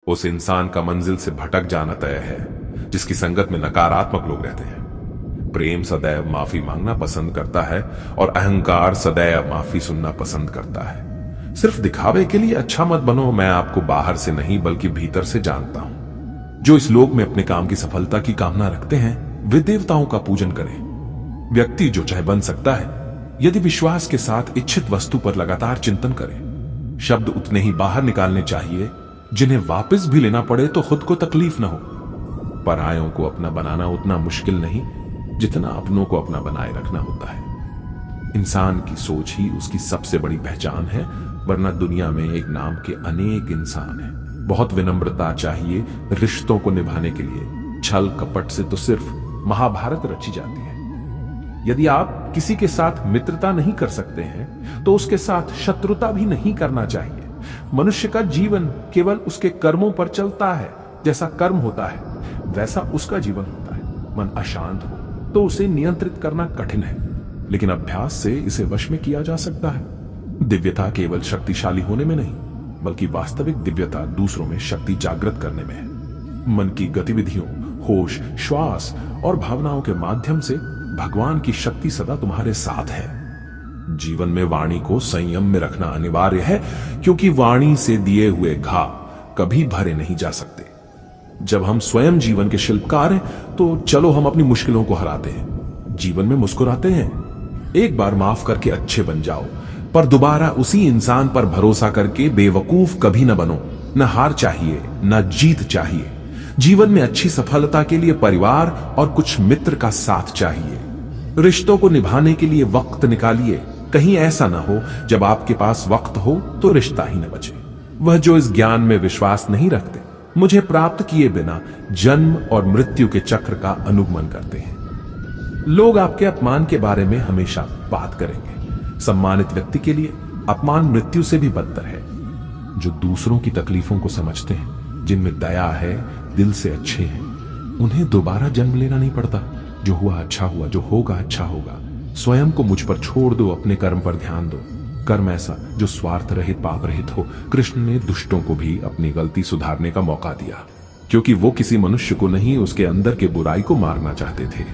उस इंसान का मंजिल से भटक जाना तय है जिसकी संगत में नकारात्मक लोग रहते हैं। प्रेम सदैव माफी मांगना पसंद करता है और अहंकार सदैव माफी सुनना पसंद करता है। सिर्फ दिखावे के लिए अच्छा मत बनो। मैं आपको बाहर से नहीं बल्कि भीतर से जानता हूं। जो इस लोक में अपने काम की सफलता की कामना रखते हैं वे देवताओं का पूजन करें। व्यक्ति जो चाहे बन सकता है यदि विश्वास के साथ इच्छित वस्तु पर लगातार चिंतन करे। शब्द उतने ही बाहर निकालने चाहिए जिन्हें वापस भी लेना पड़े तो खुद को तकलीफ न हो। परायों को अपना बनाना उतना मुश्किल नहीं जितना अपनों को अपना बनाए रखना होता है। इंसान की सोच ही उसकी सबसे बड़ी पहचान है, वरना दुनिया में एक नाम के अनेक इंसान हैं। बहुत विनम्रता चाहिए रिश्तों को निभाने के लिए। छल कपट से तो सिर्फ महाभारत रची जाती है। यदि आप किसी के साथ मित्रता नहीं कर सकते हैं तो उसके साथ शत्रुता भी नहीं करना चाहिए। मनुष्य का जीवन केवल उसके कर्मों पर चलता है। जैसा कर्म होता है वैसा उसका जीवन होता है। मन अशांत हो तो उसे नियंत्रित करना कठिन है, लेकिन अभ्यास से इसे वश में किया जा सकता है। दिव्यता केवल शक्तिशाली होने में नहीं बल्कि वास्तविक दिव्यता दूसरों में शक्ति जागृत करने में है। मन की गतिविधियों, होश, श्वास और भावनाओं के माध्यम से भगवान की शक्ति सदा तुम्हारे साथ है। जीवन में वाणी को संयम में रखना अनिवार्य है, क्योंकि वाणी से दिए हुए घाव कभी भरे नहीं जा सकते। जब हम स्वयं जीवन के शिल्पकार हैं तो चलो हम अपनी मुश्किलों को हराते हैं, जीवन में मुस्कुराते हैं। एक बार माफ करके अच्छे बन जाओ, पर दोबारा उसी इंसान पर भरोसा करके बेवकूफ कभी न बनो। न हार चाहिए न जीत चाहिए। जीवन में अच्छी सफलता के लिए परिवार और कुछ मित्र का साथ चाहिए। रिश्तों को निभाने के लिए वक्त निकालिए। कहीं ऐसा ना हो जब आपके पास वक्त हो तो रिश्ता ही न बचे। वह जो इस ज्ञान में विश्वास नहीं रखते मुझे प्राप्त किए बिना जन्म और मृत्यु के चक्र का अनुगमन करते हैं। लोग आपके अपमान के बारे में हमेशा बात करेंगे। सम्मानित व्यक्ति के लिए अपमान मृत्यु से भी बदतर है। जो दूसरों की तकलीफों को समझते हैं, जिनमें दया है, दिल से अच्छे हैं, उन्हें दोबारा जन्म लेना नहीं पड़ता। जो हुआ अच्छा हुआ, जो होगा अच्छा होगा। स्वयं को मुझ पर छोड़ दो, अपने कर्म पर ध्यान दो। कर्म ऐसा जो स्वार्थ रहित, पाप रहित हो। कृष्ण ने दुष्टों को भी अपनी गलती सुधारने का मौका दिया, क्योंकि वो किसी मनुष्य को नहीं, उसके अंदर के बुराई को मारना चाहते थे।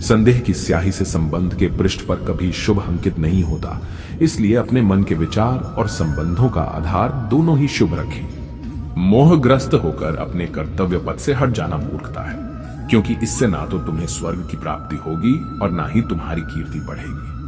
संदेह की स्याही से संबंध के पृष्ठ पर कभी शुभ अंकित नहीं होता, इसलिए अपने मन के विचार और संबंधों का आधार दोनों ही शुभ रखें। मोहग्रस्त होकर अपने कर्तव्य पथ से हट जाना मूर्खता है, क्योंकि इससे ना तो तुम्हें स्वर्ग की प्राप्ति होगी और ना ही तुम्हारी कीर्ति बढ़ेगी।